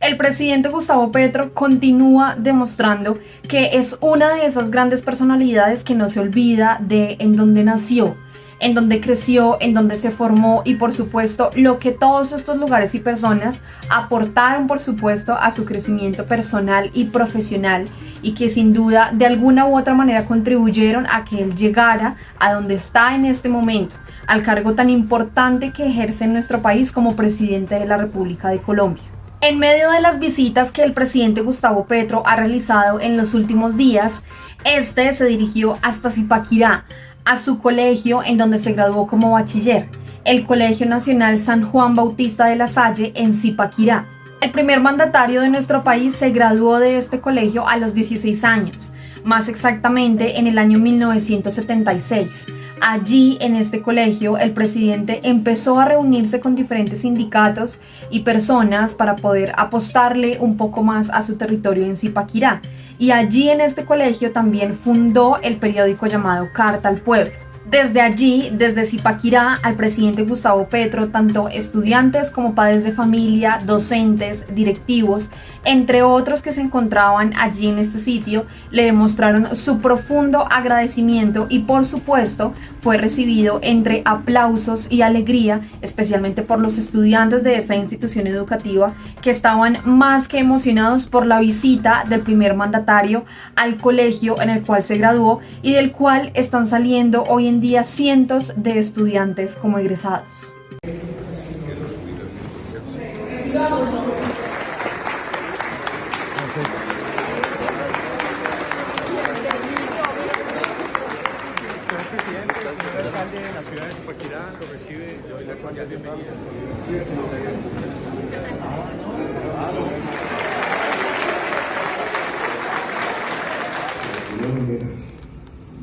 El presidente Gustavo Petro continúa demostrando que es una de esas grandes personalidades que no se olvida de en dónde nació, en dónde creció, en dónde se formó y por supuesto lo que todos estos lugares y personas aportaron por supuesto a su crecimiento personal y profesional y que sin duda de alguna u otra manera contribuyeron a que él llegara a donde está en este momento, al cargo tan importante que ejerce en nuestro país como presidente de la República de Colombia. En medio de las visitas que el presidente Gustavo Petro ha realizado en los últimos días, este se dirigió hasta Zipaquirá, a su colegio en donde se graduó como bachiller, el Colegio Nacional San Juan Bautista de la Salle en Zipaquirá. El primer mandatario de nuestro país se graduó de este colegio a los 16 años, más exactamente en el año 1976. Allí, en este colegio, el presidente empezó a reunirse con diferentes sindicatos y personas para poder apostarle un poco más a su territorio en Zipaquirá. Y allí en este colegio también fundó el periódico llamado Carta al Pueblo. Desde allí, desde Zipaquirá, al presidente Gustavo Petro, tanto estudiantes como padres de familia, docentes, directivos, entre otros que se encontraban allí en este sitio, le demostraron su profundo agradecimiento y por supuesto fue recibido entre aplausos y alegría, especialmente por los estudiantes de esta institución educativa que estaban más que emocionados por la visita del primer mandatario al colegio en el cual se graduó y del cual están saliendo hoy en día cientos de estudiantes como egresados. El alcalde de la ciudad de Zipaquirá lo recibe, le doy la cordial bienvenida.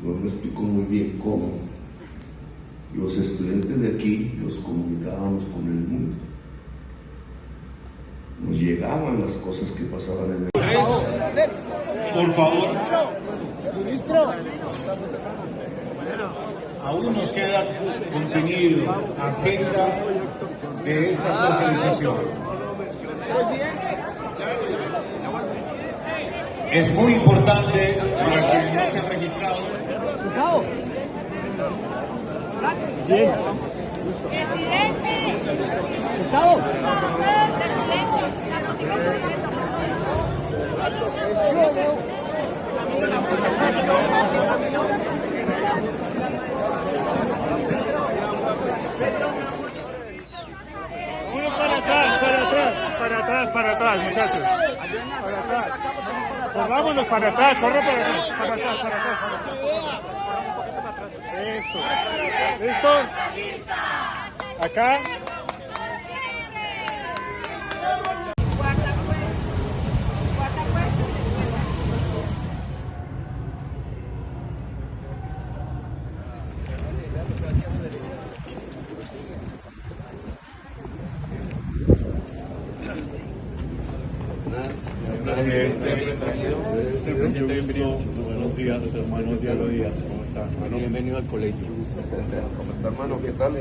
Nos lo explicó muy bien cómo los estudiantes de aquí los comunicábamos con el mundo. Nos llegaban las cosas que pasaban en el mundo. Por favor. Aún nos queda contenido, agenda de esta socialización. Es muy importante para quienes no se han registrado. Bien. Gustavo. Uno para atrás, muchachos. Para atrás. Corrámonos para atrás, corre para atrás. Eso. ¿Listos? Acá. Buenos días, hermanos Díaz. ¿Cómo están? Bienvenido al colegio. ¿Cómo está, hermano? ¿Qué tal?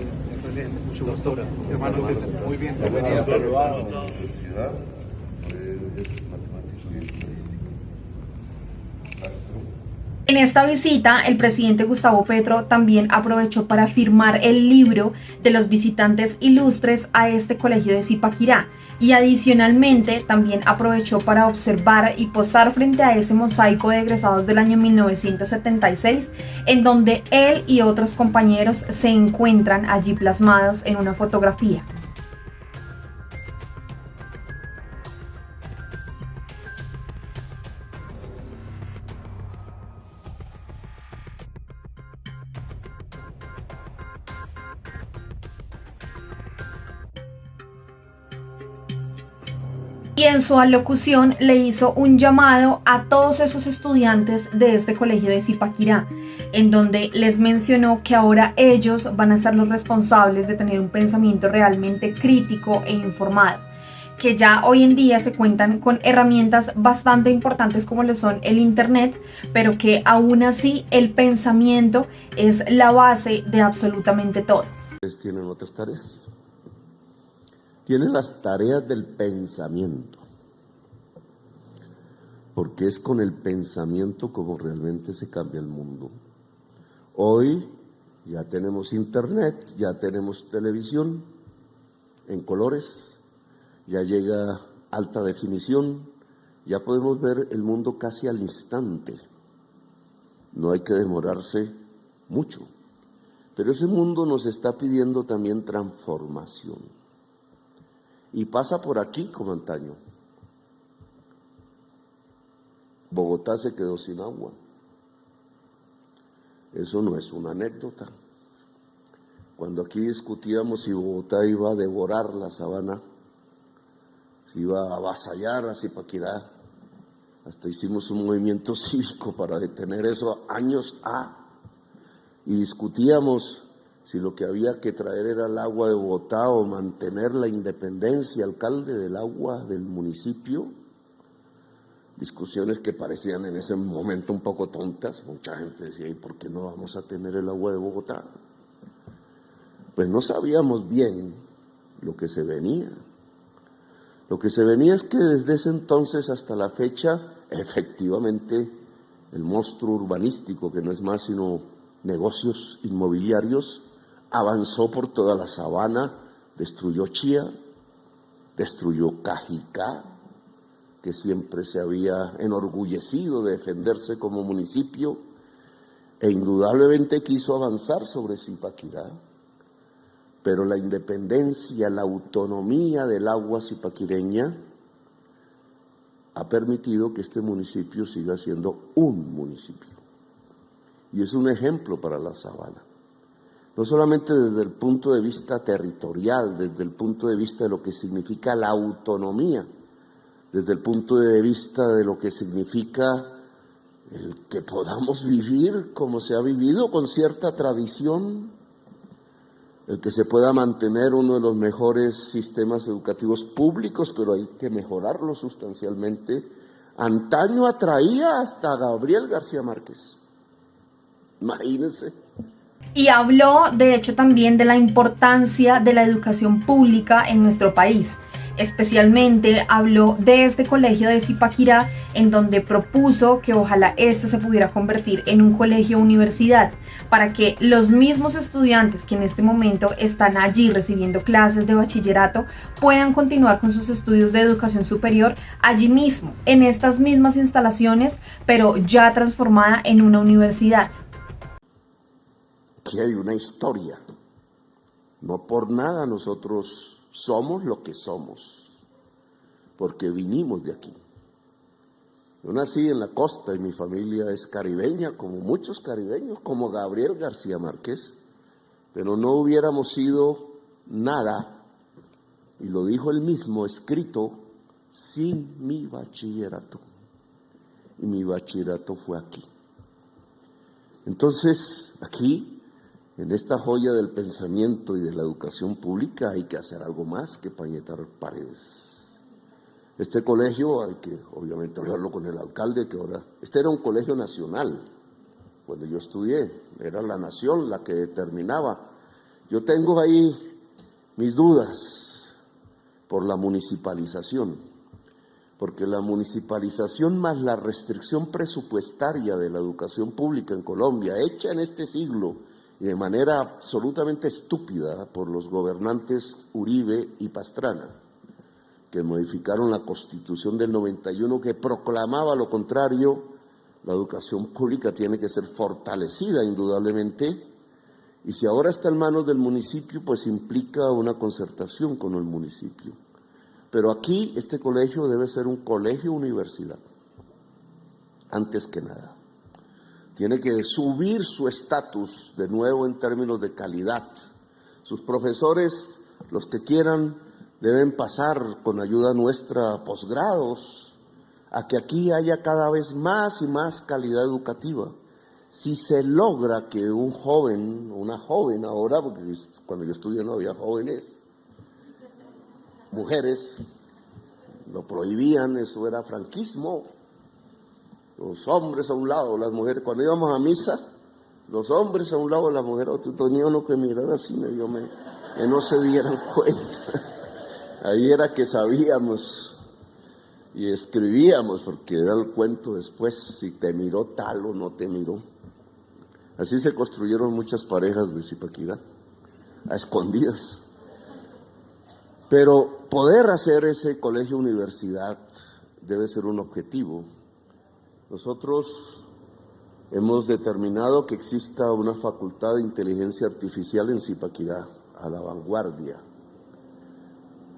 Mucho gusto. Hermano César, muy bien. Universidad es matemático y estadístico. En esta visita, el presidente Gustavo Petro también aprovechó para firmar el libro de los visitantes ilustres a este colegio de Zipaquirá y adicionalmente también aprovechó para observar y posar frente a ese mosaico de egresados del año 1976 en donde él y otros compañeros se encuentran allí plasmados en una fotografía. Y en su alocución le hizo un llamado a todos esos estudiantes de este colegio de Zipaquirá, en donde les mencionó que ahora ellos van a ser los responsables de tener un pensamiento realmente crítico e informado, que ya hoy en día se cuentan con herramientas bastante importantes como lo son el internet, pero que aún así el pensamiento es la base de absolutamente todo. ¿Ustedes tienen otras tareas? Tienen las tareas del pensamiento. porque es con el pensamiento como realmente se cambia el mundo. Hoy ya tenemos internet, ya tenemos televisión en colores, ya llega alta definición, ya podemos ver el mundo casi al instante. No hay que demorarse mucho, pero ese mundo nos está pidiendo también transformación. Y pasa por aquí como antaño. Bogotá se quedó sin agua. Eso no es una anécdota. Cuando aquí discutíamos si Bogotá iba a devorar la sabana, si iba a avasallar a Zipaquirá, hasta hicimos un movimiento cívico para detener eso años y discutíamos si lo que había que traer era el agua de Bogotá o mantener la independencia, alcalde del agua del municipio. Discusiones que parecían en ese momento un poco tontas. Mucha gente decía, ¿y por qué no vamos a tener el agua de Bogotá? Pues no sabíamos bien lo que se venía. Lo que se venía es que desde ese entonces hasta la fecha, efectivamente, el monstruo urbanístico, que no es más sino negocios inmobiliarios, avanzó por toda la sabana, destruyó Chía, destruyó Cajicá, que siempre se había enorgullecido de defenderse como municipio, e indudablemente quiso avanzar sobre Zipaquirá. Pero la independencia, la autonomía del agua zipaquireña ha permitido que este municipio siga siendo un municipio. Y es un ejemplo para la sabana. No solamente desde el punto de vista territorial, desde el punto de vista de lo que significa la autonomía, desde el punto de vista de lo que significa el que podamos vivir como se ha vivido, con cierta tradición, el que se pueda mantener uno de los mejores sistemas educativos públicos, pero hay que mejorarlo sustancialmente. Antaño atraía hasta a Gabriel García Márquez. Imagínense. Y habló, de hecho, también de la importancia de la educación pública en nuestro país. Especialmente habló de este colegio de Zipaquirá, en donde propuso que ojalá este se pudiera convertir en un colegio universidad, para que los mismos estudiantes que en este momento están allí recibiendo clases de bachillerato puedan continuar con sus estudios de educación superior allí mismo, en estas mismas instalaciones, pero ya transformada en una universidad. Aquí hay una historia. No por nada nosotros somos lo que somos, porque vinimos de aquí. Yo nací en la costa y mi familia es caribeña, como muchos caribeños, como Gabriel García Márquez, pero no hubiéramos sido nada, y lo dijo él mismo, escrito, sin mi bachillerato. Y mi bachillerato fue aquí. Entonces, aquí, en esta joya del pensamiento y de la educación pública hay que hacer algo más que pañetar paredes. Este colegio hay que obviamente hablarlo con el alcalde, que ahora, este era un colegio nacional, cuando yo estudié, era la nación la que determinaba. Yo tengo ahí mis dudas por la municipalización, porque la municipalización más la restricción presupuestaria de la educación pública en Colombia, hecha en este siglo, y de manera absolutamente estúpida por los gobernantes Uribe y Pastrana, que modificaron la Constitución del 91 que proclamaba lo contrario. La educación pública tiene que ser fortalecida indudablemente, y si ahora está en manos del municipio, pues implica una concertación con el municipio. Pero aquí este colegio debe ser un colegio universidad, antes que nada. Tiene que subir su estatus de nuevo en términos de calidad. Sus profesores, los que quieran, deben pasar con ayuda nuestra a posgrados, a que aquí haya cada vez más y más calidad educativa. Si se logra que un joven, una joven ahora, porque cuando yo estudié no había jóvenes, mujeres, lo prohibían, eso era franquismo. Los hombres a un lado, las mujeres. Cuando íbamos a misa, los hombres a un lado, las mujeres. Tenía uno que mirar así, que no se dieran cuenta. Ahí era que sabíamos y escribíamos, porque era el cuento después, si te miró tal o no te miró. Así se construyeron muchas parejas de Zipaquirá, a escondidas. Pero poder hacer ese colegio universidad debe ser un objetivo. Nosotros hemos determinado que exista una facultad de inteligencia artificial en Zipaquirá, a la vanguardia.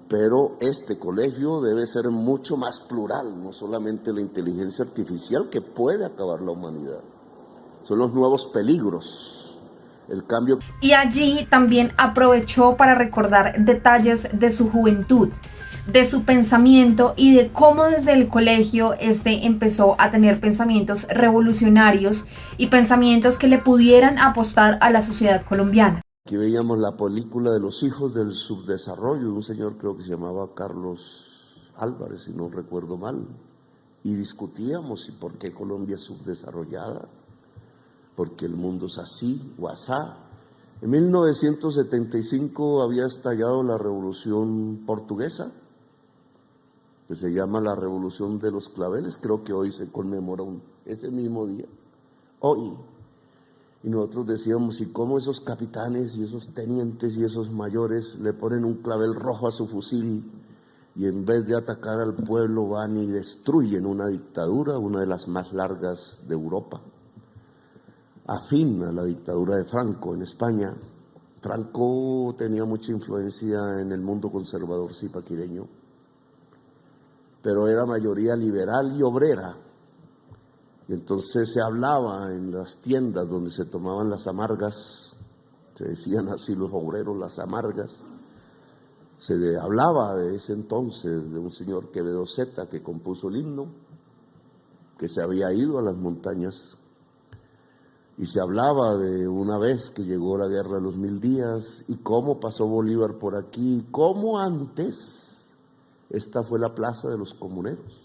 Pero este colegio debe ser mucho más plural, no solamente la inteligencia artificial que puede acabar la humanidad. Son los nuevos peligros, el cambio. Y allí también aprovechó para recordar detalles de su juventud, de su pensamiento y de cómo desde el colegio empezó a tener pensamientos revolucionarios y pensamientos que le pudieran apostar a la sociedad colombiana. Aquí veíamos la película de los hijos del subdesarrollo, un señor creo que se llamaba Carlos Álvarez, si no recuerdo mal, y discutíamos si por qué Colombia es subdesarrollada, porque el mundo es así o asá. En 1975 había estallado la Revolución Portuguesa, que se llama la Revolución de los Claveles, creo que hoy se conmemora ese mismo día, hoy. Y nosotros decíamos, ¿y cómo esos capitanes y esos tenientes y esos mayores le ponen un clavel rojo a su fusil y en vez de atacar al pueblo van y destruyen una dictadura, una de las más largas de Europa, afín a la dictadura de Franco en España? Franco tenía mucha influencia en el mundo conservador zipaquireño, pero era mayoría liberal y obrera. Y entonces se hablaba en las tiendas donde se tomaban las amargas, se decían así los obreros, las amargas. Se hablaba de ese entonces de un señor Quevedo Zeta que compuso el himno, que se había ido a las montañas. Y se hablaba de una vez que llegó la guerra de los 1000 días y cómo pasó Bolívar por aquí, cómo antes esta fue la plaza de los comuneros,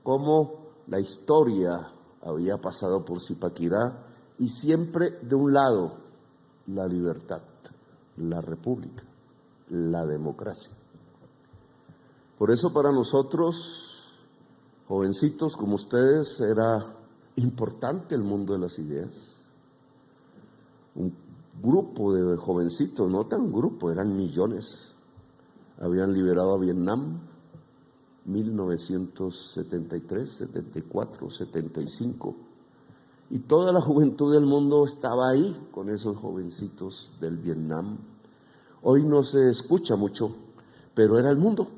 cómo la historia había pasado por Zipaquirá y siempre de un lado la libertad, la república, la democracia. Por eso para nosotros, jovencitos como ustedes, era importante el mundo de las ideas. Un grupo de jovencitos, no tan grupo, eran millones, habían liberado a Vietnam, 1973, 74, 75, y toda la juventud del mundo estaba ahí con esos jovencitos del Vietnam. Hoy no se escucha mucho, pero era el mundo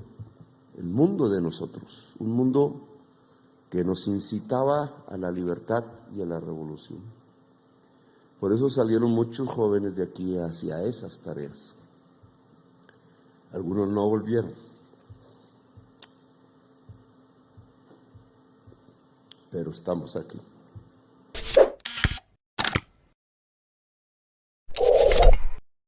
de nosotros, un mundo que nos incitaba a la libertad y a la revolución. Por eso salieron muchos jóvenes de aquí hacia esas tareas. Algunos no volvieron, pero estamos aquí.